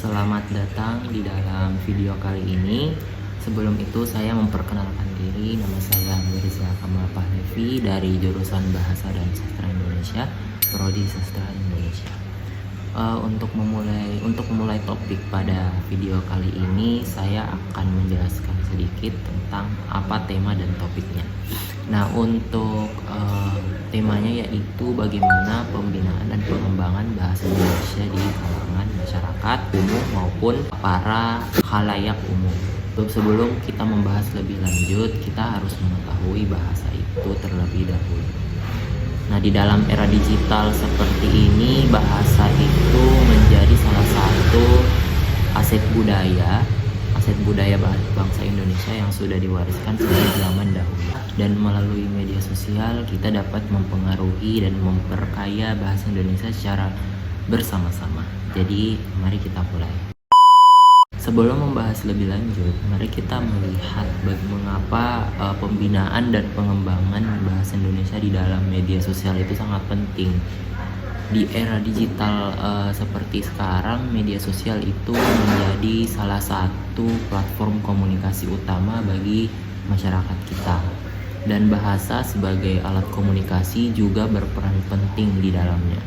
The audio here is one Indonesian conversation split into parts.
Selamat datang di dalam video kali ini. Sebelum itu saya memperkenalkan diri. Nama saya Mirza Kamal Pahlevi dari jurusan Bahasa dan Sastra Indonesia, Prodi Sastra Indonesia. Untuk memulai topik pada video kali ini, saya akan menjelaskan sedikit tentang apa tema dan topiknya. Nah, untuk temanya yaitu bagaimana pembinaan dan pengembangan bahasa Indonesia di kalangan masyarakat umum maupun para khalayak umum. Sebelum kita membahas lebih lanjut, kita harus mengetahui bahasa itu terlebih dahulu. Nah, di dalam era digital seperti ini, bahasa itu menjadi salah satu aset budaya bangsa Indonesia yang sudah diwariskan sejak zaman dahulu. Dan melalui media sosial, kita dapat mempengaruhi dan memperkaya bahasa Indonesia secara bersama-sama. Jadi, mari kita mulai. Sebelum membahas lebih lanjut, mari kita melihat mengapa pembinaan dan pengembangan bahasa Indonesia di dalam media sosial itu sangat penting. Di era digital seperti sekarang, media sosial itu menjadi salah satu platform komunikasi utama bagi masyarakat kita. Dan bahasa sebagai alat komunikasi juga berperan penting di dalamnya.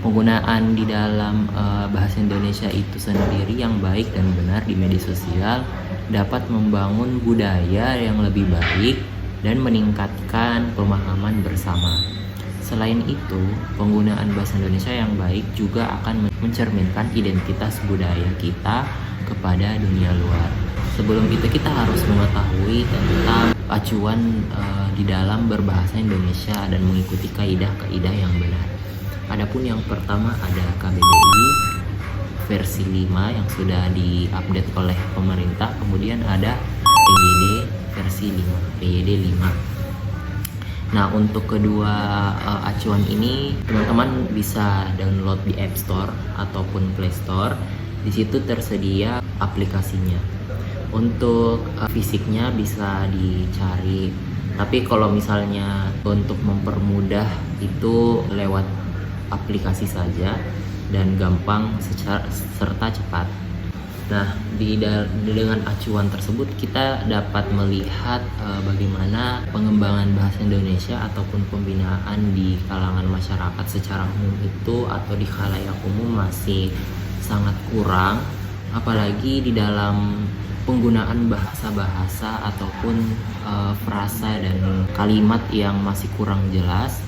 Penggunaan di dalam bahasa Indonesia itu sendiri yang baik dan benar di media sosial dapat membangun budaya yang lebih baik dan meningkatkan pemahaman bersama. Selain itu, penggunaan bahasa Indonesia yang baik juga akan mencerminkan identitas budaya kita kepada dunia luar. Sebelum itu, kita harus mengetahui tentang acuan di dalam berbahasa Indonesia dan mengikuti kaidah-kaidah yang benar. Adapun yang pertama ada KBBI versi 5 yang sudah diupdate oleh pemerintah. Kemudian ada PYD versi 5, PYD 5. Nah, untuk kedua acuan ini teman-teman bisa download di App Store ataupun Play Store. Di situ tersedia aplikasinya. Untuk fisiknya bisa dicari. Tapi kalau misalnya untuk mempermudah itu lewat aplikasi saja dan gampang serta cepat. Nah, dengan acuan tersebut kita dapat melihat bagaimana pengembangan bahasa Indonesia ataupun pembinaan di kalangan masyarakat secara umum itu atau di khalayak umum masih sangat kurang, apalagi di dalam penggunaan bahasa-bahasa ataupun frasa dan kalimat yang masih kurang jelas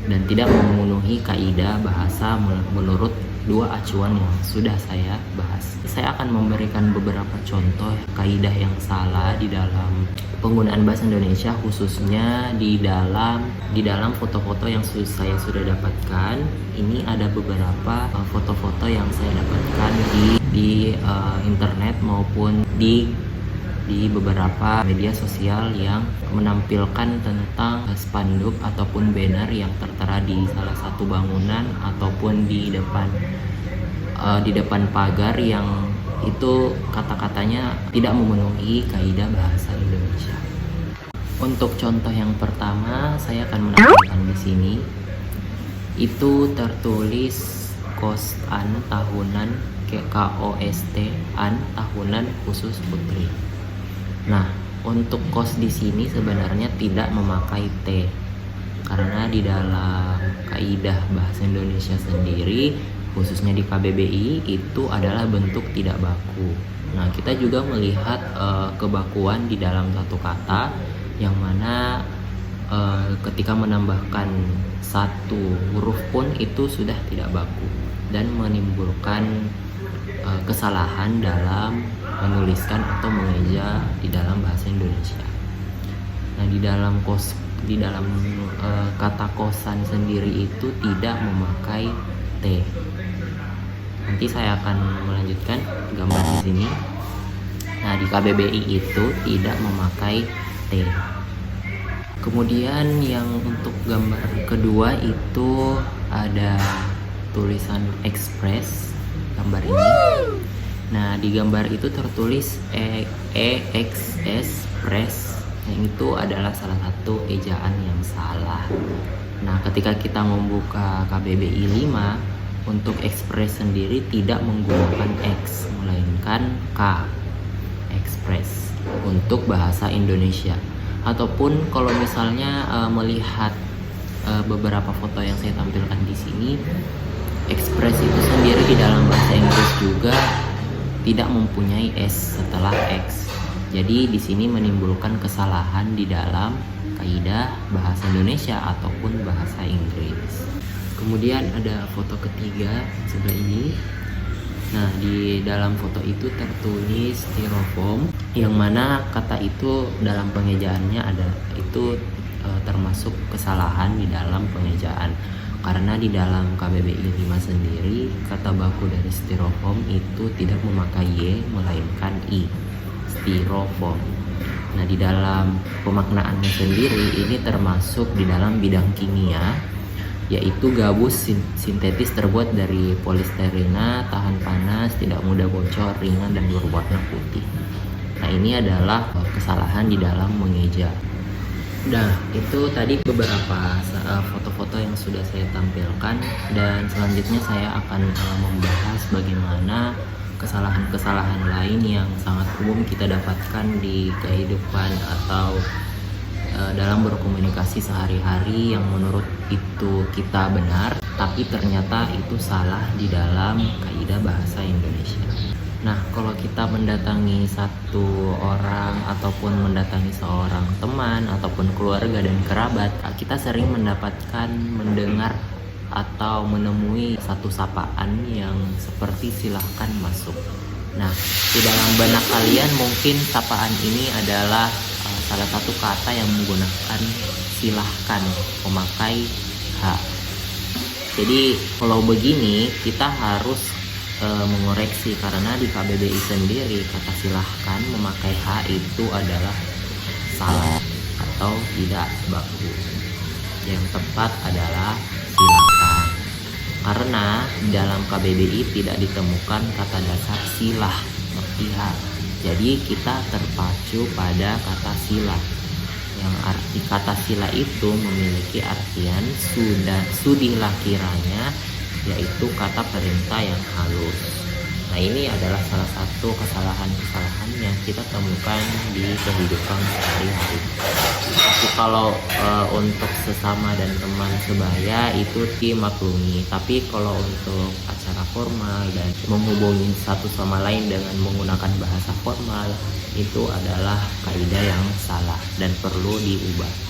dan tidak memenuhi kaidah bahasa menurut dua acuan yang sudah saya bahas. Saya akan memberikan beberapa contoh kaidah yang salah di dalam penggunaan bahasa Indonesia, khususnya di dalam foto-foto yang saya sudah dapatkan. Ini ada beberapa foto-foto yang saya dapatkan di internet maupun di beberapa media sosial yang menampilkan tentang spanduk ataupun banner yang tertera di salah satu bangunan ataupun di depan pagar yang itu kata-katanya tidak memenuhi kaidah bahasa Indonesia. Untuk contoh yang pertama, saya akan menampilkan di sini. Itu tertulis kosan tahunan KOST an tahunan khusus putri. Nah, untuk kos di sini sebenarnya tidak memakai T, karena di dalam kaidah bahasa Indonesia sendiri, khususnya di KBBI, itu adalah bentuk tidak baku. Nah, kita juga melihat kebakuan di dalam satu kata, yang mana ketika menambahkan satu huruf pun itu sudah tidak baku dan menimbulkan kesalahan dalam menuliskan atau mengeja di dalam bahasa Indonesia. Nah, di dalam kata kosan sendiri itu tidak memakai T. Nanti saya akan melanjutkan gambar di sini. Nah, di KBBI itu tidak memakai T. Kemudian yang untuk gambar kedua itu ada tulisan express, gambar ini. Nah, di gambar itu tertulis express, yang itu adalah salah satu ejaan yang salah. Nah, ketika kita membuka KBBI 5, Untuk ekspres sendiri tidak menggunakan X, melainkan K, ekspres untuk bahasa Indonesia. Ataupun kalau misalnya melihat beberapa foto yang saya tampilkan di sini, ekspres itu sendiri di dalam bahasa Inggris juga tidak mempunyai S setelah X. Jadi di sini menimbulkan kesalahan di dalam kaidah bahasa Indonesia ataupun bahasa Inggris. Kemudian ada foto ketiga sebelah ini. Nah, di dalam foto itu tertulis styrofoam, yang mana kata itu dalam pengejaannya ada itu termasuk kesalahan di dalam pengejaan. Karena di dalam KBBI 5 sendiri kata baku dari styrofoam itu tidak memakai Y melainkan I, styrofoam. Nah, di dalam pemaknaannya sendiri ini termasuk di dalam bidang kimia, yaitu gabus sintetis terbuat dari polisterina, tahan panas, tidak mudah bocor, ringan, dan berwarna putih. Nah, ini adalah kesalahan di dalam mengeja. Nah, itu tadi beberapa foto-foto yang sudah saya tampilkan, dan selanjutnya saya akan membahas bagaimana kesalahan-kesalahan lain yang sangat umum kita dapatkan di kehidupan atau dalam berkomunikasi sehari-hari yang menurut itu kita benar, tapi ternyata itu salah di dalam kaidah bahasa Indonesia. Nah, kalau kita mendatangi satu orang ataupun mendatangi seorang teman ataupun keluarga dan kerabat, kita sering mendengar atau menemui satu sapaan yang seperti silahkan masuk. Nah, di dalam benak kalian mungkin sapaan ini adalah salah satu kata yang menggunakan silahkan, memakai H. Jadi kalau begini kita harus mengoreksi, karena di KBBI sendiri kata silahkan memakai H itu adalah salah atau tidak baku. Yang tepat adalah silakan, karena di dalam KBBI tidak ditemukan kata dasar silah seperti H. Jadi kita terpacu pada kata sila, yang arti kata sila itu memiliki artian sudilah kiranya, yaitu kata perintah yang halus. Nah, ini adalah salah satu kesalahan-kesalahan yang kita temukan di kehidupan sehari-hari. Tapi kalau untuk sesama dan teman sebaya itu dimaklumi. Tapi kalau untuk acara formal dan menghubungi satu sama lain dengan menggunakan bahasa formal, itu adalah kaidah yang salah dan perlu diubah.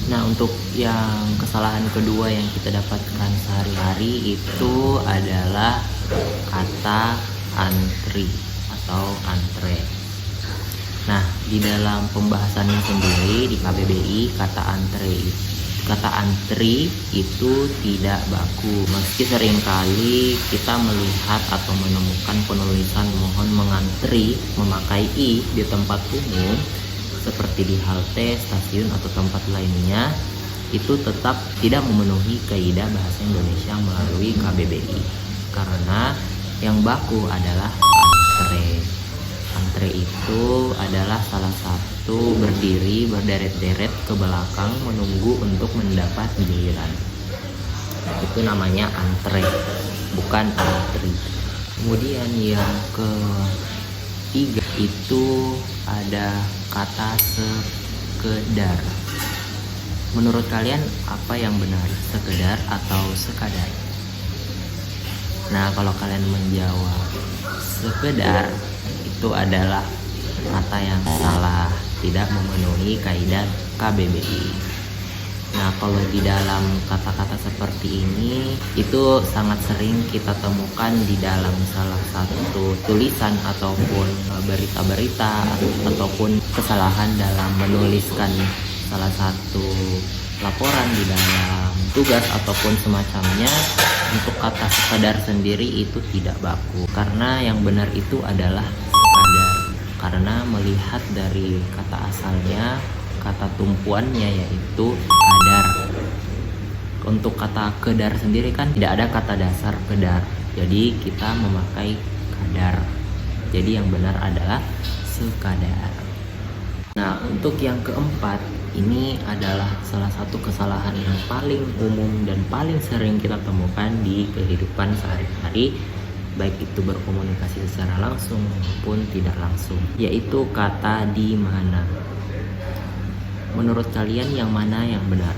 Nah, untuk yang kesalahan kedua yang kita dapatkan sehari-hari itu adalah kata antri atau antre. Nah, di dalam pembahasannya sendiri di KBBI, kata antri itu tidak baku. Meski seringkali kita melihat atau menemukan penulisan mohon mengantri memakai I di tempat umum, seperti di halte, stasiun, atau tempat lainnya, itu tetap tidak memenuhi kaidah bahasa Indonesia melalui KBBI, karena yang baku adalah antre. Antre itu adalah salah satu berdiri berderet-deret ke belakang menunggu untuk mendapat giliran. Itu namanya antre, bukan antri. Kemudian yang ketiga itu ada kata sekedar. Menurut kalian apa yang benar, sekedar atau sekadar? Nah, kalau kalian menjawab sekedar, itu adalah kata yang salah, tidak memenuhi kaidah KBBI. Nah, kalau di dalam kata-kata seperti ini itu sangat sering kita temukan di dalam salah satu tulisan ataupun berita-berita ataupun kesalahan dalam menuliskan salah satu laporan di dalam tugas ataupun semacamnya. Untuk kata sekadar sendiri itu tidak baku, karena yang benar itu adalah sekadar, karena melihat dari kata asalnya, kata tumpuannya yaitu kadar. Untuk kata kedar sendiri kan tidak ada kata dasar kedar, jadi kita memakai kadar. Jadi yang benar adalah sekadar. Nah, untuk yang keempat Ini adalah salah satu kesalahan yang paling umum dan paling sering kita temukan di kehidupan sehari-hari, baik itu berkomunikasi secara langsung maupun tidak langsung, yaitu kata di mana. Menurut kalian yang mana yang benar?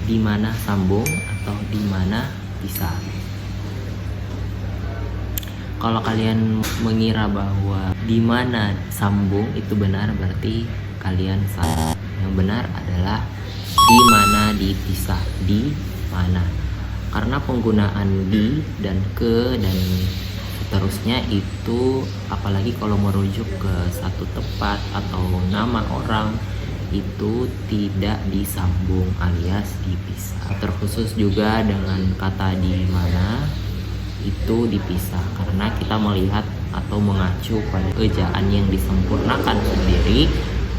Di mana sambung atau di mana pisah? Kalau kalian mengira bahwa di mana sambung itu benar, berarti kalian salah. Yang benar adalah di mana dipisah, di mana. Karena penggunaan di dan ke dan seterusnya itu, apalagi kalau merujuk ke satu tempat atau nama orang, itu tidak disambung alias dipisah. Terkhusus juga dengan kata di mana, itu dipisah karena kita melihat atau mengacu pada ejaan yang disempurnakan sendiri.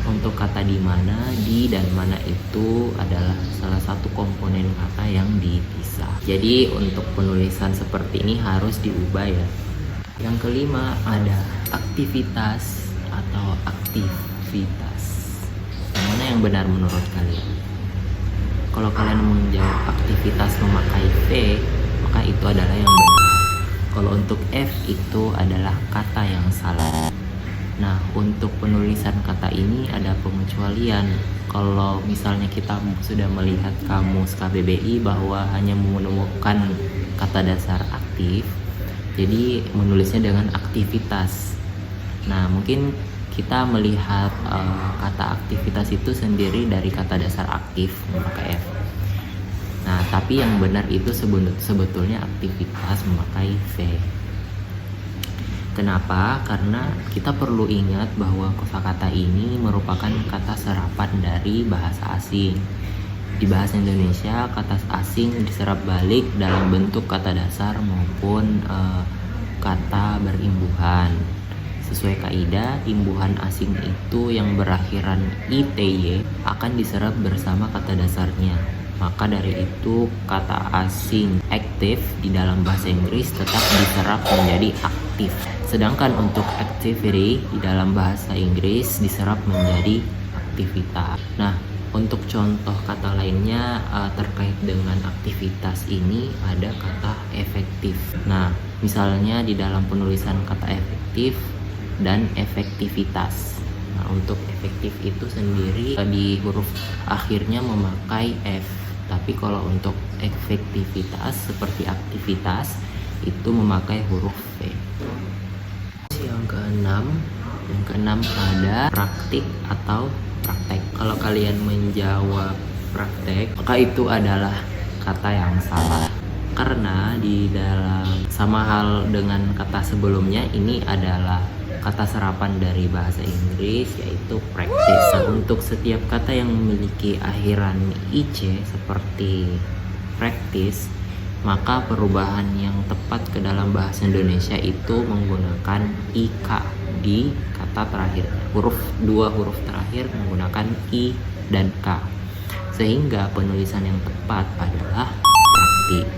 Untuk kata di mana, di dan mana itu adalah salah satu komponen kata yang dipisah. Jadi untuk penulisan seperti ini harus diubah ya. Yang kelima ada aktivitas atau aktivitas. Yang mana yang benar menurut kalian? Kalau kalian menjawab aktivitas memakai V, maka itu adalah yang benar. Kalau untuk F itu adalah kata yang salah. Nah, untuk penulisan kata ini ada pengecualian. Kalau misalnya kita sudah melihat kamus KBBI bahwa hanya menemukan kata dasar aktif, jadi menulisnya dengan aktivitas. Nah, mungkin kita melihat kata aktivitas itu sendiri dari kata dasar aktif memakai F. Nah, tapi yang benar itu sebetulnya aktivitas memakai V. Kenapa? Karena kita perlu ingat bahwa kosakata ini merupakan kata serapan dari bahasa asing. Di bahasa Indonesia, kata asing diserap balik dalam bentuk kata dasar maupun kata berimbuhan. Sesuai kaidah, imbuhan asing itu yang berakhiran ITY akan diserap bersama kata dasarnya. Maka dari itu kata asing active di dalam bahasa Inggris tetap diserap menjadi aktif. Sedangkan untuk activity di dalam bahasa Inggris diserap menjadi aktivitas. Nah, untuk contoh kata lainnya terkait dengan aktivitas ini ada kata efektif. Nah, misalnya di dalam penulisan kata efektif dan efektivitas. Nah, untuk efektif itu sendiri di huruf akhirnya memakai F. Tapi kalau untuk efektivitas seperti aktivitas itu memakai huruf V. Yang keenam ada praktik atau praktek. Kalau kalian menjawab praktek, maka itu adalah kata yang salah. Karena di dalam sama hal dengan kata sebelumnya, ini adalah kata serapan dari bahasa Inggris yaitu practice. Nah, untuk setiap kata yang memiliki akhiran IC seperti practice, maka perubahan yang tepat ke dalam bahasa Indonesia itu menggunakan IK di kata terakhir. Dua huruf terakhir menggunakan I dan K. Sehingga penulisan yang tepat adalah praktik.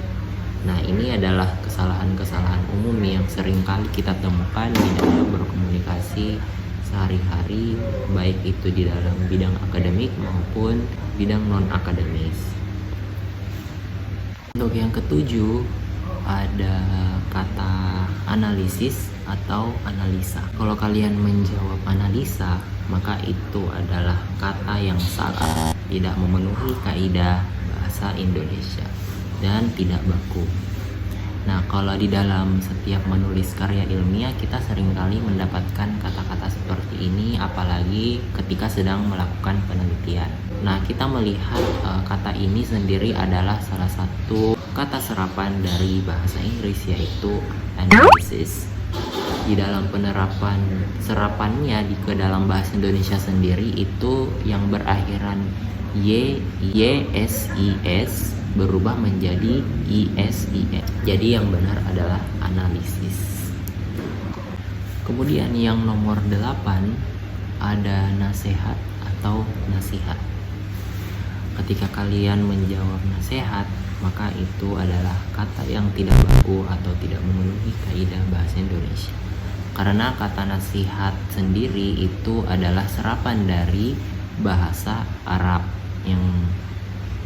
Nah, ini adalah kesalahan-kesalahan umum yang sering kali kita temukan di dalam berkomunikasi sehari-hari, baik itu di dalam bidang akademik maupun bidang non-akademis. Untuk yang ketujuh ada kata analisis atau analisa. Kalau kalian menjawab analisa, maka itu adalah kata yang salah, tidak memenuhi kaidah bahasa Indonesia dan tidak baku. Nah, kalau di dalam setiap menulis karya ilmiah kita seringkali mendapatkan kata-kata seperti ini, apalagi ketika sedang melakukan penelitian. Nah, kita melihat kata ini sendiri adalah salah satu kata serapan dari bahasa Inggris yaitu analysis. Di dalam penerapan serapannya ke dalam bahasa Indonesia sendiri itu yang berakhiran YSIS berubah menjadi ISIS. Jadi yang benar adalah analisis. Kemudian yang nomor 8 ada nasihat atau nasihat. Ketika kalian menjawab nasihat, maka itu adalah kata yang tidak baku atau tidak memenuhi kaidah bahasa Indonesia. Karena kata nasihat sendiri itu adalah serapan dari bahasa Arab, yang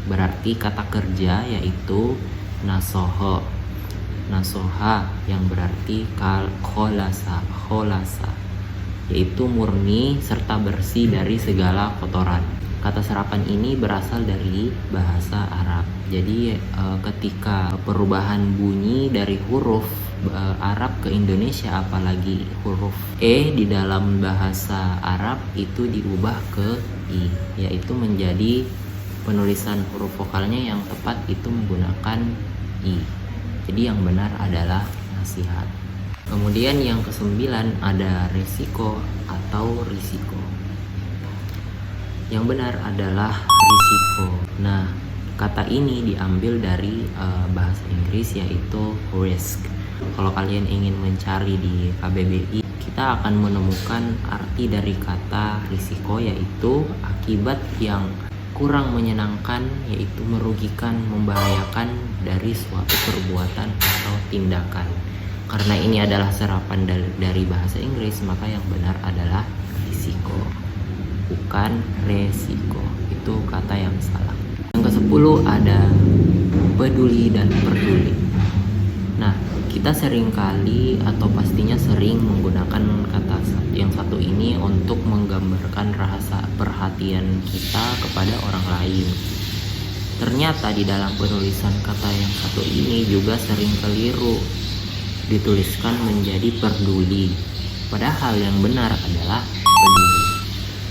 berarti kata kerja yaitu nasoho, nasoha yang berarti kholasa, yaitu murni serta bersih dari segala kotoran. Kata serapan ini berasal dari bahasa Arab. Jadi ketika perubahan bunyi dari huruf Arab ke Indonesia, apalagi huruf E di dalam bahasa Arab itu diubah ke I, yaitu menjadi penulisan huruf vokalnya yang tepat itu menggunakan I. Jadi yang benar adalah nasihat. Kemudian yang ke-9 ada resiko atau risiko. Yang benar adalah risiko. Nah, kata ini diambil dari bahasa Inggris yaitu risk. Kalau kalian ingin mencari di KBBI, kita akan menemukan arti dari kata risiko yaitu akibat yang kurang menyenangkan, yaitu merugikan, membahayakan dari suatu perbuatan atau tindakan. Karena ini adalah serapan dari bahasa Inggris, maka yang benar adalah risiko, bukan resiko. Itu kata yang salah. Yang ke-10 ada peduli dan peduli. Nah, kita seringkali atau pastinya sering menggunakan kata yang satu ini untuk menggambarkan rasa perhatian kita kepada orang lain. Ternyata di dalam penulisan kata yang satu ini juga sering keliru dituliskan menjadi peduli, padahal yang benar adalah peduli.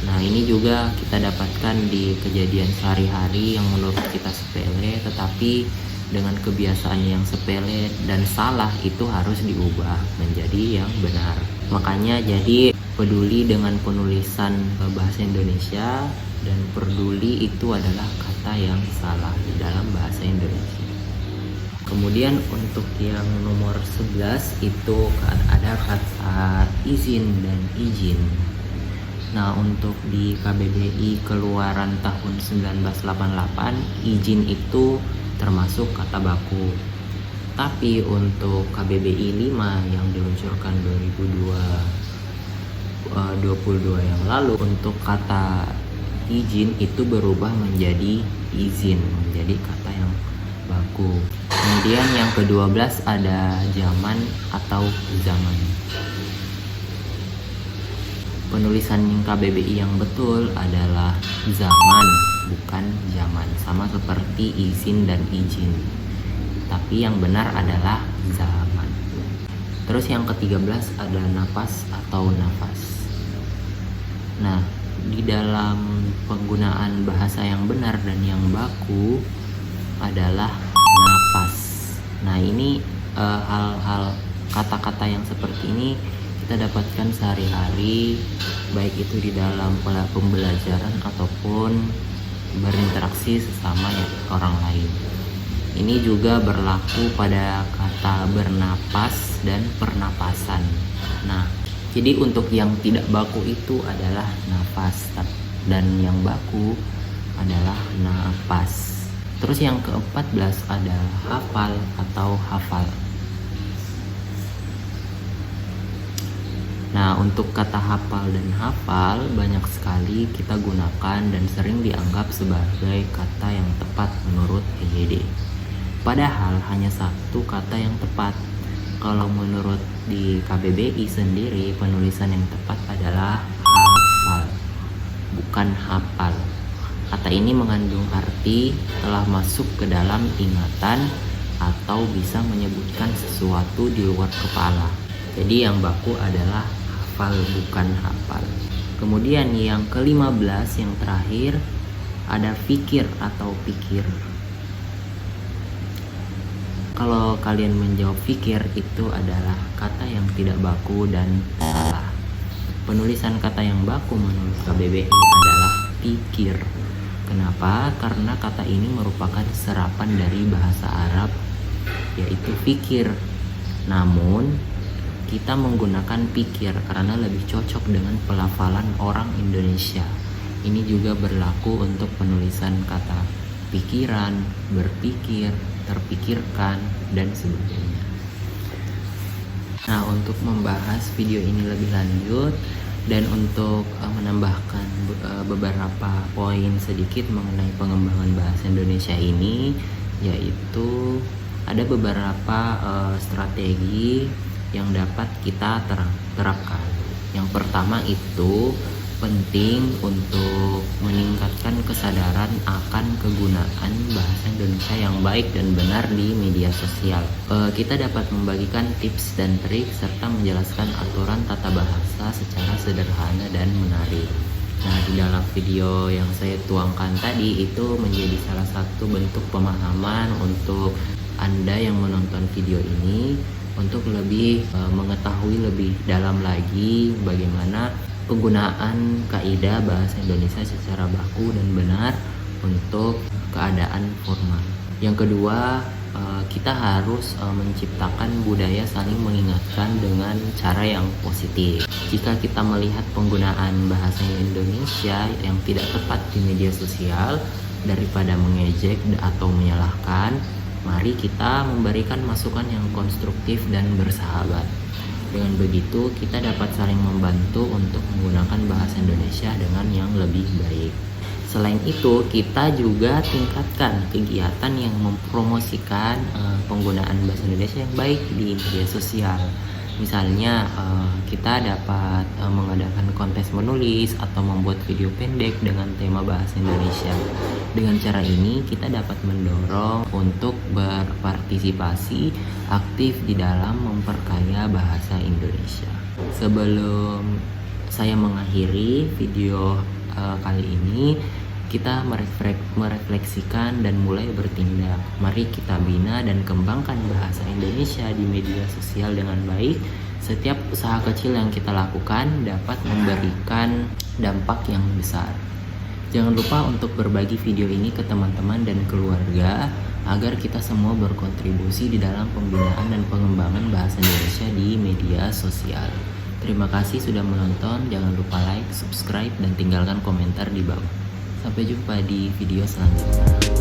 Nah, ini juga kita dapatkan di kejadian sehari-hari yang menurut kita sepele, tetapi dengan kebiasaan yang sepele dan salah itu harus diubah menjadi yang benar. Makanya jadi peduli dengan penulisan bahasa Indonesia dan peduli itu adalah kata yang salah di dalam bahasa Indonesia. Kemudian untuk yang nomor 11 itu ada kata izin dan izin. Nah, untuk di KBBI keluaran tahun 1988, izin itu termasuk kata baku. Tapi untuk KBBI 5 yang diluncurkan 2022 yang lalu, untuk kata izin itu berubah menjadi izin, menjadi kata yang baku. Kemudian yang ke-12 ada zaman atau zaman. Penulisan KBBI yang betul adalah zaman, bukan zaman, sama seperti izin dan izin, tapi yang benar adalah zaman. Terus yang ke-13 ada napas atau nafas. Nah, di dalam penggunaan bahasa yang benar dan yang baku adalah napas. Nah, ini hal-hal kata-kata yang seperti ini kita dapatkan sehari-hari, baik itu di dalam pembelajaran ataupun berinteraksi sesama orang lain. Ini juga berlaku pada kata bernapas dan pernapasan. Nah, jadi untuk yang tidak baku itu adalah nafas dan yang baku adalah napas. Terus yang ke-14 ada hafal atau hafal. Nah, untuk kata hafal dan hafal banyak sekali kita gunakan dan sering dianggap sebagai kata yang tepat menurut PJD. Padahal hanya satu kata yang tepat. Kalau menurut di KBBI sendiri, penulisan yang tepat adalah hafal, bukan hafal. Kata ini mengandung arti telah masuk ke dalam ingatan atau bisa menyebutkan sesuatu di luar kepala. Jadi yang baku adalah hafal, bukan hafal. Kemudian yang ke-15 yang terakhir ada fikir atau pikir. Kalau kalian menjawab fikir, itu adalah kata yang tidak baku dan salah. Penulisan kata yang baku menurut KBBI adalah pikir. Kenapa? Karena kata ini merupakan serapan dari bahasa Arab yaitu fikir. Namun kita menggunakan pikir karena lebih cocok dengan pelafalan orang Indonesia. Ini juga berlaku untuk penulisan kata pikiran, berpikir, terpikirkan, dan sebagainya. Nah, untuk membahas video ini lebih lanjut, Dan untuk menambahkan beberapa poin sedikit mengenai pengembangan bahasa Indonesia ini, yaitu ada beberapa strategi yang dapat kita terapkan. Yang pertama itu penting untuk meningkatkan kesadaran akan kegunaan bahasa Indonesia yang baik dan benar di media sosial. Kita dapat membagikan tips dan trik serta menjelaskan aturan tata bahasa secara sederhana dan menarik. Nah, di dalam video yang saya tuangkan tadi itu menjadi salah satu bentuk pemahaman untuk Anda yang menonton video ini untuk lebih mengetahui lebih dalam lagi bagaimana penggunaan kaidah bahasa Indonesia secara baku dan benar untuk keadaan formal. Yang kedua, kita harus menciptakan budaya saling mengingatkan dengan cara yang positif. Jika kita melihat penggunaan bahasa Indonesia yang tidak tepat di media sosial, daripada mengejek atau menyalahkan, mari kita memberikan masukan yang konstruktif dan bersahabat. Dengan begitu, kita dapat saling membantu untuk menggunakan bahasa Indonesia dengan yang lebih baik. Selain itu, kita juga tingkatkan kegiatan yang mempromosikan penggunaan bahasa Indonesia yang baik di media sosial. Misalnya, kita dapat mengadakan kontes menulis atau membuat video pendek dengan tema bahasa Indonesia. Dengan cara ini, kita dapat mendorong untuk berpartisipasi aktif di dalam memperkaya bahasa Indonesia. Sebelum saya mengakhiri video kali ini, kita merefleksikan dan mulai bertindak. Mari kita bina dan kembangkan bahasa Indonesia di media sosial dengan baik. Setiap usaha kecil yang kita lakukan dapat memberikan dampak yang besar. Jangan lupa untuk berbagi video ini ke teman-teman dan keluarga agar kita semua berkontribusi di dalam pembinaan dan pengembangan bahasa Indonesia di media sosial. Terima kasih sudah menonton. Jangan lupa like, subscribe, dan tinggalkan komentar di bawah. Sampai jumpa di video selanjutnya.